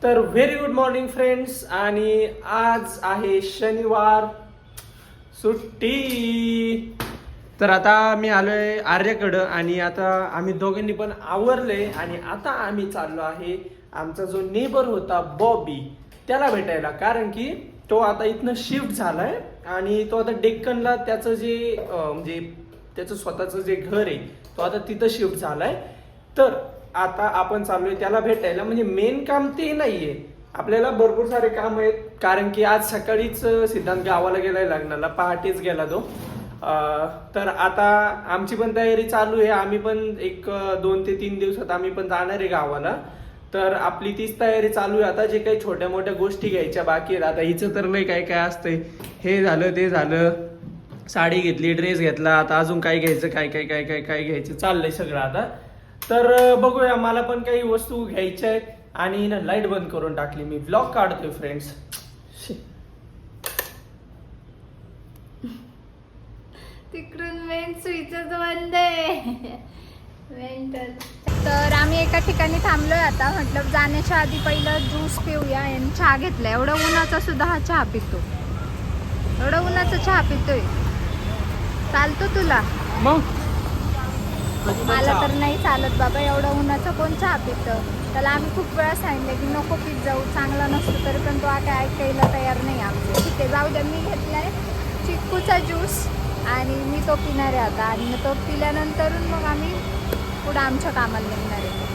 तर very good morning friends. आणि आज आहे शनिवार, सुट्टी. तर आता मी आलोय आर्याकडं आणि आता आम्ही दोघांनी पण आवरले आणि आता आम्ही चाललो आहे आमचा जो नेबर होता बॉबी त्याला भेटायला, कारण की तो आता इथनं शिफ्ट झालाय आणि तो आता डेक्कनला त्याचं जे म्हणजे त्याचं स्वतःचं जे घर आहे तो आता तिथं शिफ्ट झालाय. तर आता आपण चाललोय त्याला भेटायला. म्हणजे मेन काम ते नाहीये, आपल्याला भरपूर सारे काम आहेत, कारण की आज सकाळीच सिद्धांत गावाला गेलाय लग्नाला, पहाटेच गेला तो. तर आता आमची पण तयारी चालू आहे. आम्ही पण एक 2 ते 3 दिवसात आम्ही पण जाणार आहे गावाला. तर आपली तीच तयारी चालू आहे. आता जे काही छोट्या मोठ्या गोष्टी घ्यायच्या बाकी आहेत, आता हिचं तर लय काय काय असतंय, हे झालं ते झालं, साडी घेतली, ड्रेस घेतला, आता अजून काय घ्यायचं, काय काय काय काय काय घ्यायचं चाललंय सगळं आता. तर बघूया, मला पण काही वस्तू घ्यायच्या आहेत. आणि ना लाईट बंद करून टाकली, मी व्लॉग काढतोय फ्रेंड्स. तिकडून मेन स्विचच बंद आहे. तर आम्ही एका ठिकाणी थांबलोय आता. म्हटलं जाण्याच्या आधी पहिलं ज्यूस पिऊया. आणि चहा घेतलाय. एवढं उन्हाचा सुद्धा हा चहा पितो. एवढं उन्हाचा चहा पितोय. चालतो तुला? मग मला तर नाही चालत बाबा, एवढं उन्हाचं कोण चहा पितं. त्याला आम्ही खूप वेळा सांगितलं की नको पीत जाऊ, चांगला नसतो, तरी पण तो काय ऐकायला तयार नाही आमचे. ठीक आहे, जाऊ द्या. मी घेतलाय चिक्कूचा ज्यूस आणि मी तो पिणार आहे आता. आणि मग तो पिल्यानंतर मग आम्ही पुढे आमच्या कामाला निघणार आहे.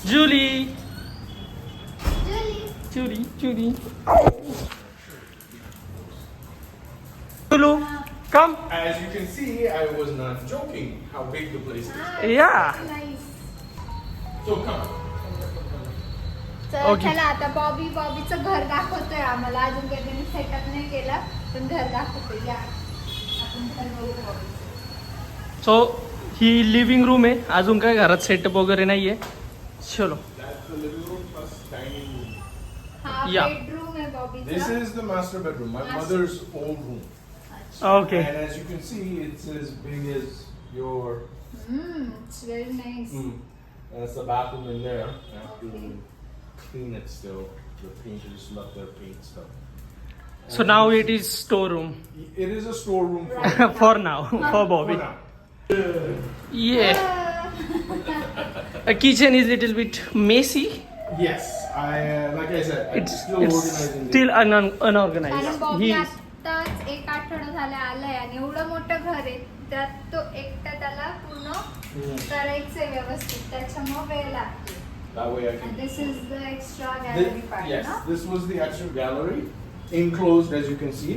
जुली जुली जुली Lulu, come. As you can see, I was not joking how big the place is. Yeah. So come. तर Okay. चला आता बॉबीचं घर दाखवतोय आम्हाला. अजून काही त्यांनी सेटअप नाही केला, पण घर दाखवतोय. या आपण घर बघू बॉबीचं. सो ही लिव्हिंग रूम आहे, अजून काय घरात सेटअप वगैरे नाहीये. चलो. That's the living room plus dining room. हा Yeah. बेडरूम आहे बॉबीचा. This is the master bedroom, my Master. mother's old room. Okay. And as you can see, it's as big as your. It's very nice. And it's the bathroom in there. I have to Okay. clean it still. The painters left their paint stuff. So now it is storeroom It is a storeroom for, Right. for now for for Bobby. now. Yeah. A kitchen is little bit messy. Yes, like I said, I'm It's still it's organizing still this. unorganized. कारण Bobby He आताच 1 आठवडा झाला आलाय आणि एवढं मोठं घर आहे, त्यात तो एकटा त्याला पूर्ण करायचंय व्यवस्थित, त्याच्यामुळे वेळ लागतो. That way I And can. this is the extra gallery part, Yes, no? this was the extra gallery, enclosed as you can see.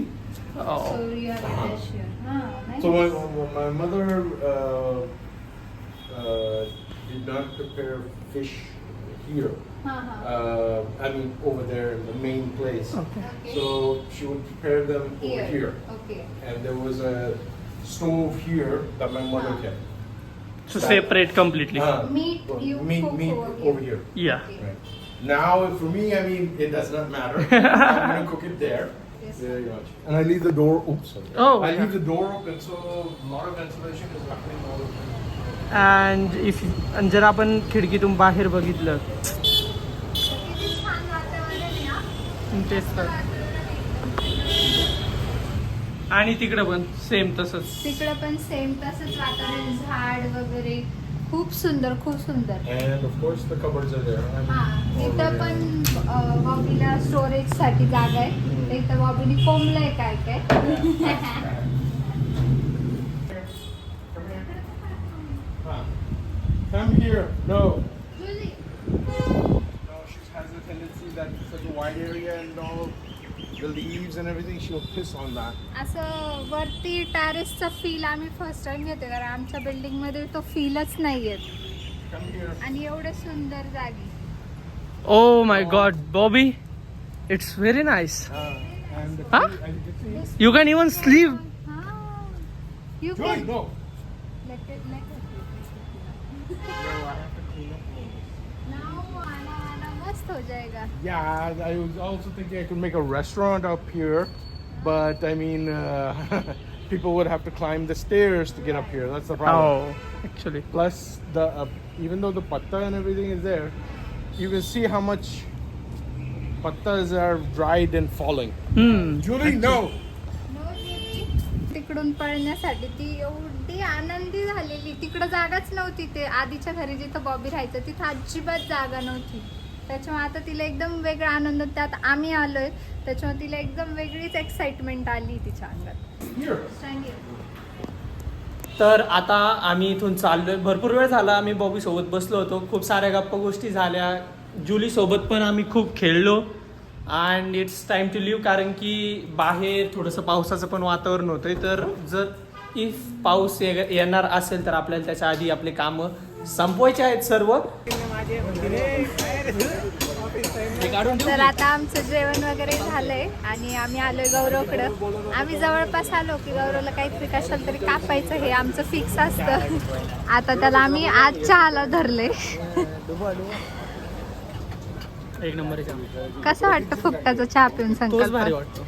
oh. So you have Uh-huh. it here. Nice. So my mother did not prepare fish here. I mean over there in the main place. Okay. Okay. So she would prepare them over here. Okay. And there was a stove here that my mother Uh-huh. kept. So separate completely. Meat you cook meat over here. Yeah. Okay. Right. Now, for me, I mean, it does not matter. I'm gonna cook it there. Yes. Very much. And I leave the door. Oops. Sorry. Oh, I okay. leave the door open so a lot of ventilation is happening all the time. And if जर आपण खिडकीतून बाहेर बघितलं तर किती छान वातावरण आहे ना. तेच तर. आणि तिकडं पण सेम तसंच. तिकडं पण सेम तसंच वातावरण, झाड वगैरे खूप सुंदर, खूप सुंदर. And of course, the cupboards are there. I mean, हा, all इथं the- पण बॉबीला स्टोरेज साठी जागा आहे. इथं बॉबीने कोंबलंय काय काय. Come here. Huh. Come here. No. No, she has a tendency that it's such a wide area and all. the leaves and everything, she'll piss on that. असं वरती टेरेसचा फील आम्ही फर्स्ट टाइम घेतो कारण आमच्या बिल्डिंग मध्ये तो फीलच नाही येत Come here. आणि एवढे सुंदर जागी. Oh my God, Bobby, it's very nice. And the Huh? as you can see, You can even sleep. You Joy, can no. let it No, I have to clean up all this. now आना मस्त हो जाएगा. Yeah, I was also thinking I could make a restaurant up here, but I mean, people would have to climb the stairs to get up here. That's the problem. Oh, actually. Plus, even though the patta and everything is there, you can see how much pattas are dried and falling. Julie, no. तिकडून पळण्यासाठी ती एवढी आनंदी झालेली. तिकडं जागाच नव्हती. ते आधीच्या घरी जिथं बॉबी राहायचं तिथं अजिबात जागा नव्हती. त्याच्यामुळे आता तिला एकदम वेगळा आनंद. त्यात आम्ही आलोय त्याच्यामुळे तिला एकदम वेगळीच एक्साइटमेंट आली तिच्या अंगात. Here. सांगे तर आता आम्ही इथून चाललोय. भरपूर वेळ झाला आम्ही बॉबी सोबत बसलो होतो. खूप साऱ्या गप्पा गोष्टी झाल्या. जुली सोबत पण आम्ही खूप खेळलो. And it's time to leave. कारण की बाहेर थोडंसं पावसाचं पण वातावरण होतंय. तर जर इफ पाऊस येणार असेल तर आपल्याला त्याच्या आधी आपले कामं संपवायचे आहेत सर्व. तर आता आमचं जेवण वगैरे झालंय आणि आम्ही आलोय गौरवकडं. आम्ही जवळपास आलो की गौरवला काहीतरी कशाला तरी कापायचं हे आमचं फिक्स असतं. आता त्याला आम्ही आज चहाला धरले. एक नंबर कसं वाटतं फुकटाचा चहा पिऊन तोच संकल्प? भारी वाटतो.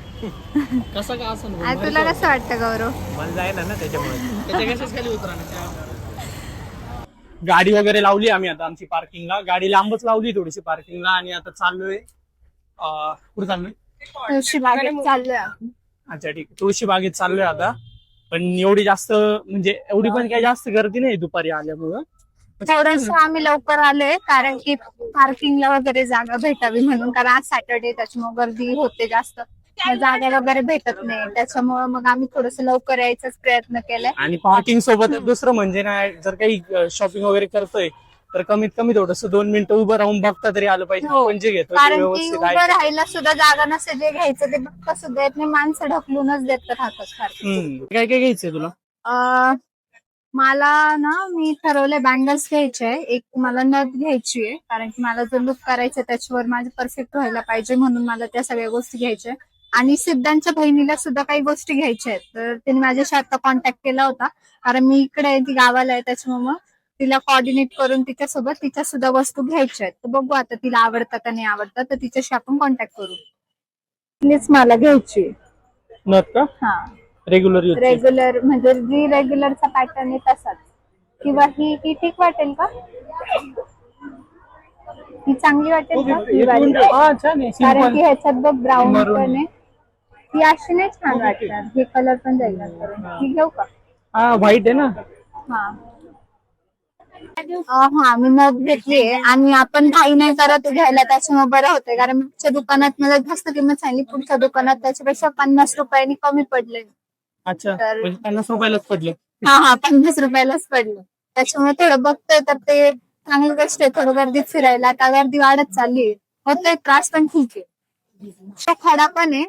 कसं का असं आज तुला कसं वाटतं गौरव? मला जायला ना त्याच्यामुळे त्याच्या कशाच खाली उतरा. गाडी वगैरे लावली आम्ही आता आमची पार्किंगला. गाडी लांबच लावली थोडीशी पार्किंगला आणि आता चाललोय. कुठे चाललोय? तुळशी बागेत चाललोय. अच्छा ठीक आहे. तुळशी बागेत चाललोय आता. पण एवढी जास्त म्हणजे एवढी पण काही जास्त गर्दी नाही दुपारी आल्यामुळं. थोडंसं आम्ही लवकर आलोय कारण की पार्किंगला वगैरे जागा भेटावी म्हणून. कारण आज सॅटर्डे त्याच्यामुळे गर्दी होते जास्त. मग जागा वगैरे भेटत नाही त्याच्यामुळे मग आम्ही थोडस लवकर यायचाच प्रयत्न केलाय. आणि पार्किंग सोबत दुसरं म्हणजे ना जर काही शॉपिंग वगैरे करतोय तर कमीत कमी थोडस 2 मिनिटं उभं राहून बघता तरी आलं पाहिजे. हो. म्हणजे घेतो कारण की व्यवस्थित उभं आहे. राहायला सुद्धा जागा नसेल. जे घ्यायचं ते बघता सुद्धा येत नाही. माणसं ढकलूनच देत राहतात सारखं. काय काय घ्यायचंय तुला? मला ना मी ठरवलंय बँगल्स घ्यायचे. एक मला नथ घ्यायची आहे कारण की मला जो लुक करायचा त्याच्यावर माझं परफेक्ट व्हायला पाहिजे म्हणून मला त्या सगळ्या गोष्टी घ्यायच्या. आणि सिद्धांच्या बहिणीला सुद्धा काही गोष्टी घ्यायच्या आहेत. तर तिने माझ्याशी आता कॉन्टॅक्ट केला होता कारण मी इकडे आहे ती गावाला आहे त्याच्यामुळे मग तिला कोऑर्डिनेट करून तिच्यासोबत तिच्या सुद्धा वस्तू घ्यायच्या आहेत. तर बघू आता तिला आवडतं का नाही आवडतं तर तिच्याशी आपण कॉन्टॅक्ट करू. तिनेच मला घ्यायची. नथ का? हा रेग्युलर यूज. रेग्युलर म्हणजे जी रेग्युलरचा पॅटर्न आहे तसाच. किंवा ही ठीक वाटेल का? ही चांगली वाटेल का? ही वाली. कारण की ह्याच्यात बघ ब्राऊन पण आहे. ही अशी नाही छान वाटणार. हे कलर पण जाईल. ही घेऊ का? हा व्हाईट आहे ना. हा मी नथ घेतलीये आणि आपण घाई नाही करत घ्यायला त्याच्यामुळे बरं होतंय. कारण मागच्या दुकानात मला जास्त किंमत सांगली. पुढच्या दुकानात त्याच्यापेक्षा 50 रुपयांनी कमी पडले. अच्छा 50 रुपयालाच पडले. हा 50 रुपयालाच पडलं. त्याच्यामुळे थोडं बघतोय तर ते चांगली गोष्ट आहे. थोडं गर्दीत फिरायला. आता गर्दी वाढत चालली. होतोय त्रास पण ठीक आहे. खडा पण आहे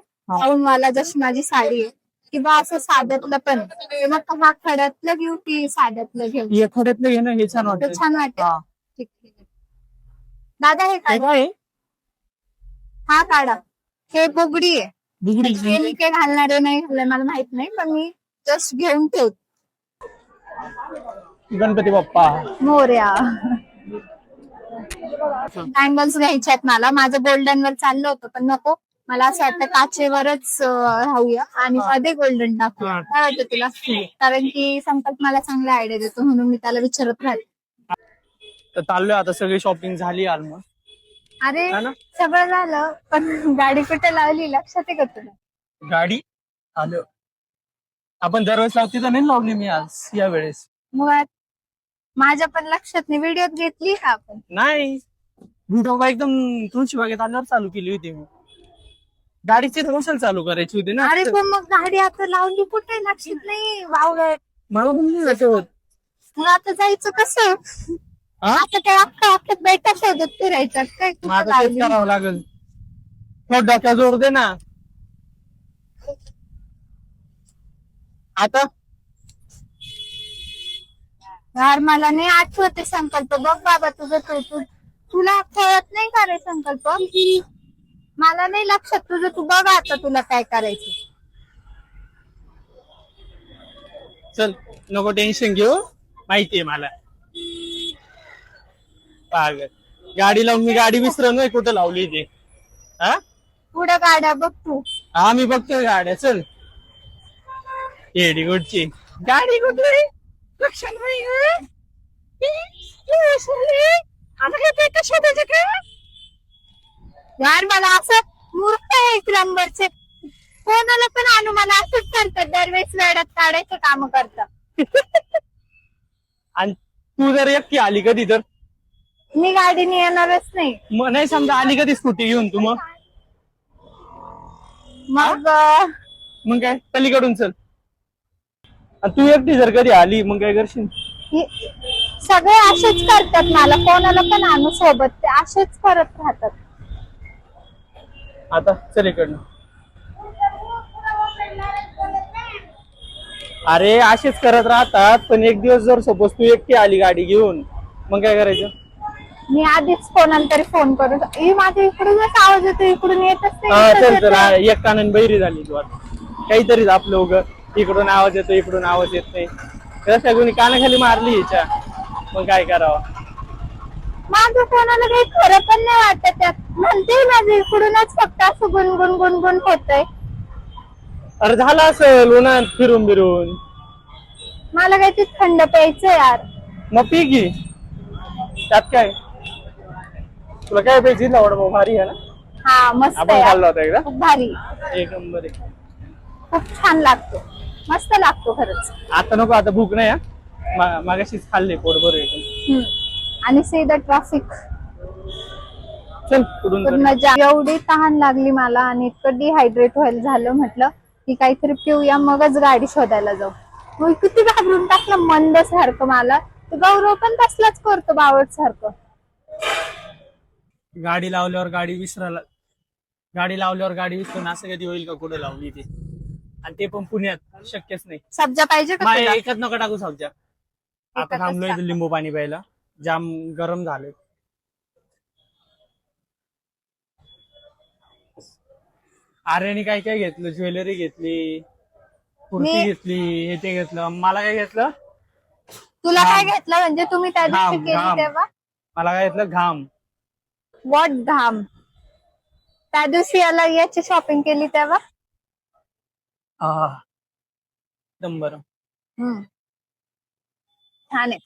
मला जशी माझी साडी आहे. किंवा असं साध्यातलं पण. मग हा खड्यातलं घेऊ की साध्यातलं घेऊ? हे खड्यातलं घे ना. हे छान वाटतं. छान वाटतं. ठीक आहे दादा हे काय हा काढा. हे बुगडी आहे. हे मी काही घालणारे नाही घालणार मला माहित नाही पण मी जस्ट घेऊन ठेवते. गणपती बाप्पा मोरया. बँगल्स घ्यायचे आहेत मला. माझं गोल्डन वर चाललं होतं पण नको. मला असं वाटतं काचेवरच राहूया आणि मध्ये गोल्डन टाकूया. काय वाटतं तुला? कारण की संकल्प मला चांगला आयडिया देतो म्हणून मी त्याला विचारत राहते. तर चाललोय आता. सगळी शॉपिंग झाली ऑलमोस्ट. अरे सगळं झालं पण गाडी कुठे लावली लक्षात आहे का तुला? गाडी आलो आपण दरवेळेस लावती तर नाही लावली मी आज या वेळेस. मुळात माझ्या पण लक्षात नाही. व्हिडिओत घेतली का आपण? नाही व्हिडिओ एकदम तुळशी बागेत आल्यावर चालू केली होती मी. गाडीची रोशन चालू करायची होती ना. अरे पण मग गाडी आता लावली कुठे लक्षात नाही. वावलं मला पण नाही लक्षात. मग आता जायचं कसं? आता काय आपल्या बेटा शोधत फिरायचं काय? माझं तेच करावं लागेल. डोक्या जोर दे ना. आता यार मला नाही आठवते संकल्प. बघ बाबा तुझं तुला कळत नाही का रे संकल्प? मला नाही लक्षात तुझं. तू बघ आता तुला काय करायचं. चल नको टेन्शन घेऊ, माहितीये मला. पागल, गाडी लावून मी गाडी विसरलोय कुठं लावली ते. हा पुढं गाड्या बघ तू. हा मी बघतोय गाड्या. चल येडी गुडची गाडी कुठे लक्षात नाही. आता काय पेट शोधायचं का? यार मला असं मूर्ख आहे एक नंबरचे. कोणाला पण आणू मला असंच करतात. दरवेळेस वेड्यात काढायचं काम करतात. आणि तू जर एकटी आली कधी तर मी गाडीने येणारच नाही. नाही समजा आली कधी स्कूटी घेऊन तू मग मग काय पलीकडून चल. आणि तू एकटी जर कधी आली मग काय करशील? सगळे असेच करतात. मला कोणाला पण आणू सोबत ते असेच करत राहतात. आता चल इकडनं. अरे असेच करत राहतात. पण एक दिवस जर सपोज तू एकटी आली गाडी घेऊन मग काय करायचं? मी आधीच कोणाला तरी फोन करू. माझ्या इकडूनच आवाज येतो, इकडून येतच चल चल नाही. एक कानान बैरी झाली तू आता. काहीतरीच आपलं उगं इकडून आवाज येतो इकडून आवाज येत नाही. रस्त्या कोणी कानाखाली मारली हिच्या मग काय करावं? माझं कोणाला काही खरं पण नाही वाटत त्यात. म्हणते माझं इकडूनच फक्त असं गुणगुण गुणगुण होतंय. अरे झालं असेल उन्हात फिरून बिरून. मला काही ते थंड प्यायचं यार. मग पी की, त्यात काय. तुला काय पाहिजे? वडापाव भारी आहे ना? हा मस्त आपण आहे खाल्ला होता एकदा. खूप भारी. एक नंबर आहे. खूप छान लागतो. मस्त लागतो खरंच. आता नको, आता भूक नाही. मागाशीच खाल्ले पोट भर एकदम. आणि सीधा ट्रॅफिक चल कुठून तर. पूर्ण जाम. एवढी तहान लागली मला आणि इतकं डिहायड्रेट व्हायला झालं. म्हटलं की काहीतरी पिऊया मगच गाडी शोधायला जाऊ. मग किती घाबरून टाकलं मंद सारखं मला. तो गौरव पण तसलाच करतो बावट सारखं. गाडी लावल्यावर गाडी विसरायला, गाडी लावल्यावर गाडी विसरून असं कधी होईल का? कुठं लावली ती, आणि ते पण पुण्यात शक्यच नाही. सब्जा पाहिजे का तुला? एकच नका टाकू सब्जा. आता थांबलोय लिंबू पाणी प्यायला. जाम गरम झाले. आर्याने काय काय घेतलं? ज्वेलरी घेतली, कुर्ती घेतली, हे ते घेतलं. मला काय घेतलं? तुला काय घेतलं म्हणजे? तुम्ही त्या दिवशी घाम, केली घाम. तेव्हा मला काय घेतलं? घाम. व्हॉट घाम? त्या दिवशी याची शॉपिंग केली तेव्हा. एकदम बरं. छान आहे.